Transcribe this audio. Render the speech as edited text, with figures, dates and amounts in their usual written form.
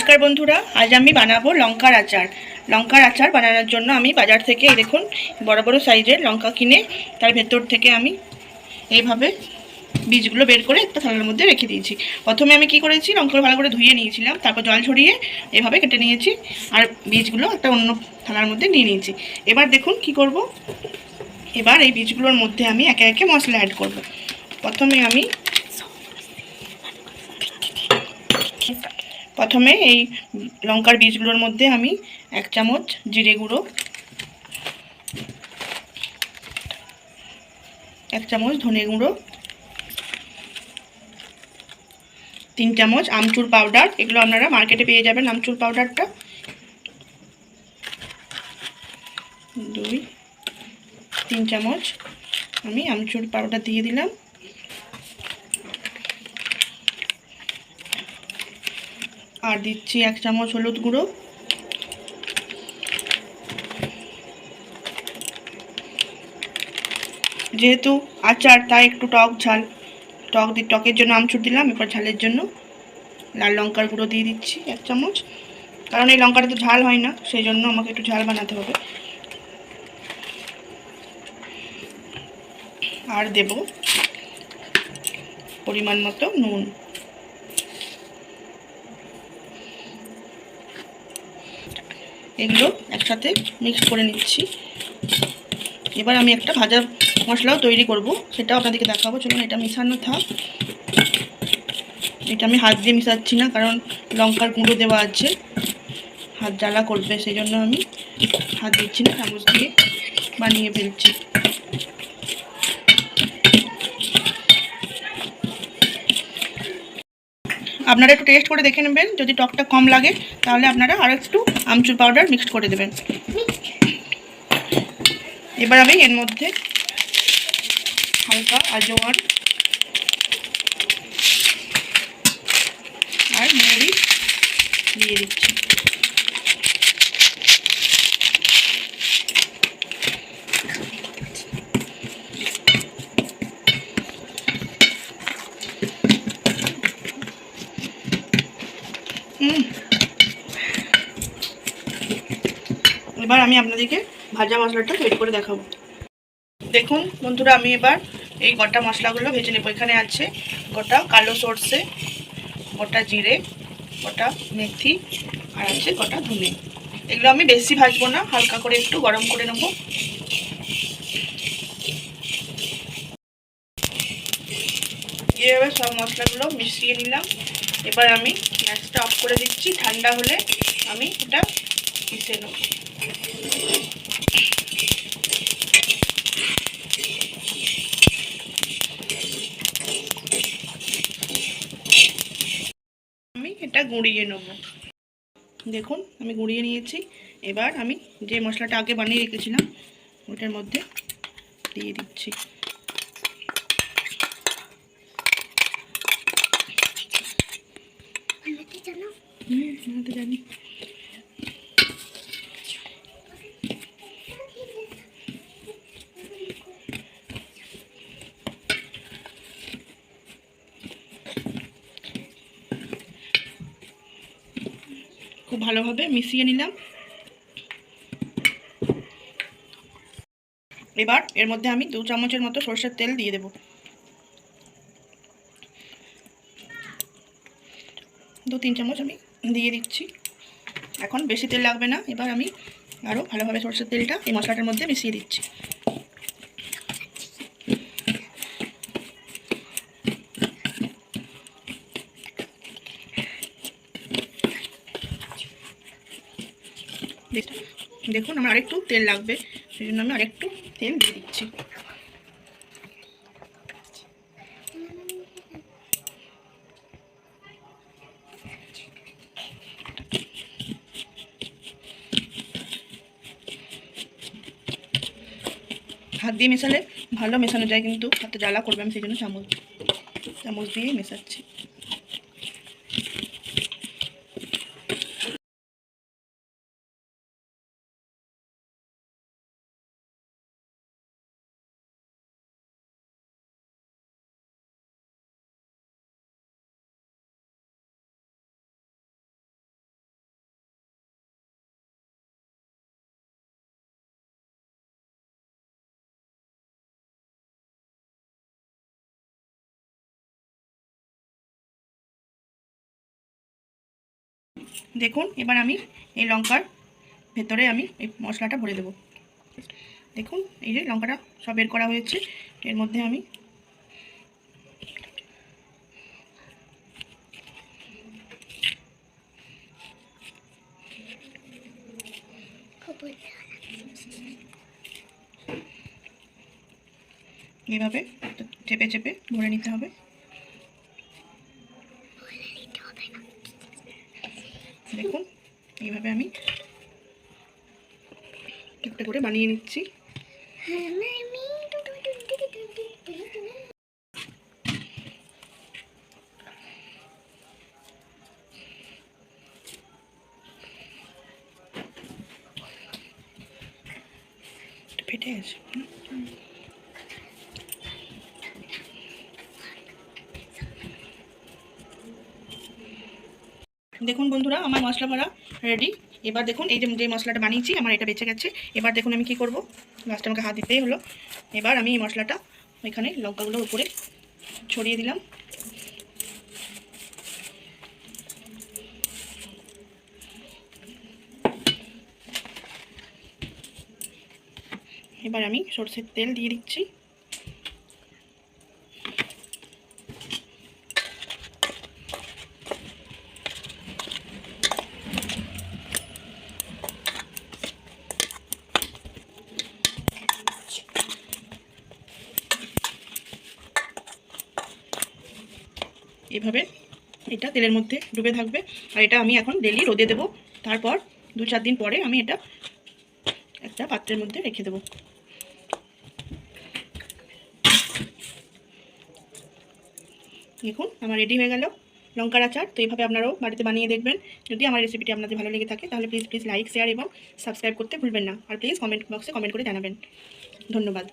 নমস্কার বন্ধুরা, আজ আমি বানাবো লঙ্কার আচার। লঙ্কার আচার বানানোর জন্য আমি বাজার থেকে এই দেখুন বড় বড় সাইজের লঙ্কা কিনে তার ভেতর থেকে আমি এইভাবে বীজগুলো বের করে একটা থালার মধ্যে রেখে দিয়েছি। প্রথমে আমি কি করেছি, লঙ্কাগুলো ভালো করে ধুয়ে নিয়েছিলাম, তারপর জল ছড়িয়ে এভাবে কেটে নিয়েছি আর বীজগুলো একটা অন্য থালার মধ্যে নিয়ে নিয়েছি। এবার দেখুন কি করব, এবার এই বীজগুলোর মধ্যে আমি একে একে মশলা অ্যাড করব। প্রথমে এই লঙ্কার বীজগুলোর মধ্যে আমি 1 চামচ জিরে গুঁড়ো, 1 চামচ ধনে গুঁড়ো, 3 চামচ আমচুর পাউডার, এগুলো আপনারা মার্কেটে পেয়ে যাবেন আমচুর পাউডারটা, 3 চামচ আমি আমচুর পাউডার দিয়ে দিলাম। আর দিচ্ছি 1 চামচ হলুদ গুঁড়ো, যেহেতু আচার তাই একটু টকের জন্য আমচুর দিলাম। এবার ঝালের জন্য লাল লঙ্কার গুঁড়ো দিয়ে দিচ্ছি 1 চামচ, কারণ এই লঙ্কাটা তো ঝাল হয় না, সেই জন্য আমাকে একটু ঝাল বানাতে হবে। আর দেব পরিমাণ মতো নুন। এগুলো একসাথে মিক্স করে নিচ্ছি। এবার আমি একটা ভাজা মশলাও তৈরি করব, সেটাও আপনাদেরকে দেখাবো। চলুন, এটা মেশানো থাক। এটা আমি হাত দিয়ে মেশাচ্ছি না, কারণ লঙ্কার গুঁড়ো দেওয়া আছে, হাত জ্বালা করবে, সেই জন্য আমি হাত দিচ্ছি না, চামচ দিয়ে বানিয়ে ফেলছি। আপনারা একটু টেস্ট করে দেখে নেবেন, যদি টকটা কম লাগে তাহলে আপনারা আরও একটু আমচুর পাউডার মিক্সড করে দেবেন। এবার আমি এর মধ্যে হালকা আজওয়ান আর মরিচ দিয়ে দিচ্ছি। এবার আমি আপনাদেরকে ভাজা মশলাটা তৈরি করে দেখাবো। দেখুন বন্ধুরা, আমি এবার এই গোটা মশলাগুলো ভেজে নেব। এখানে আছে গোটা কালো সর্ষে, গোটা জিরে, গোটা মেথি, আর আছে গোটা ধনে। এগুলো আমি বেশি ভাজবো না, হালকা করে একটু গরম করে নেব। এভাবে সব মশলাগুলো মিশিয়ে নিলাম। এবার আমি গ্যাসটা অফ করে দিচ্ছি, ঠান্ডা হলে আমি এটা পিষে নেব। আমি এটা গুঁড়িয়ে নেব। দেখুন আমি গুঁড়িয়ে নিয়েছি। এবার আমি যে মশলাটা আগে বানিয়ে রেখেছিলাম ওটার মধ্যে দিয়ে দিচ্ছি। জানি খুব ভালোভাবে মিশিয়ে নিলাম। এবার এর মধ্যে আমি 2 চামচের মতো সরষের তেল দিয়ে দেব। 2-3 চামচ আমি দিয়ে দিচ্ছি। এখন বেশি তেল লাগবে না। এবার আমি আরও ভালোভাবে সরষের তেলটা এই মশলাটার মধ্যে মিশিয়ে দিচ্ছি। দেখুন আমার আরেকটু তেল লাগবে, সেই জন্য আমি আরেকটু তেল দিয়ে দিচ্ছি। হাত দিয়ে মেশালে ভালো মেশানো যায়, কিন্তু হাতে জ্বালা করবে, আমি সেই জন্য চামচ দিয়ে মেশাচ্ছি। দেখুন এবার আমি এই লঙ্কার ভেতরে আমি এই মশলাটা ভরে দেব। দেখুন এই যে লঙ্কাটা সব বের করা হয়েছে, এর মধ্যে আমি এইভাবে চেপে চেপে ভরে নিতে হবে। দেখুন এইভাবে আমি একটা করে বানিয়ে নিচ্ছি। ফেটে গেছে। দেখুন বন্ধুরা আমার মশলা ভরা রেডি। এবার দেখুন এই যে মশলাটা বানিয়েছি আমার এটা বেঁচে গেছে। এবার দেখুন আমি কি করব, লাস্টে আমাকে হাত দিতেই হলো। এবার আমি এই মশলাটা ওইখানে লঙ্কাগুলোর উপরে ছড়িয়ে দিলাম। এবার আমি সরষের তেল দিয়ে দিচ্ছি। এভাবে এটা তেলের মধ্যে ডুবে থাকবে। আর এটা আমি এখন ডেলি রোদে দেবো। তারপর 2-4 দিন পরে আমি এটা একটা পাত্রের মধ্যে রেখে দেবো। দেখুন আমার রেডি হয়ে গেল লঙ্কার আচার। তো এইভাবে আপনারাও বাড়িতে বানিয়ে দেখবেন। যদি আমার রেসিপিটি আপনাদের ভালো লেগে থাকে তাহলে প্লিজ লাইক, শেয়ার এবং সাবস্ক্রাইব করতে ভুলবেন না। আর প্লিজ কমেন্ট বক্সে কমেন্ট করে জানাবেন। ধন্যবাদ।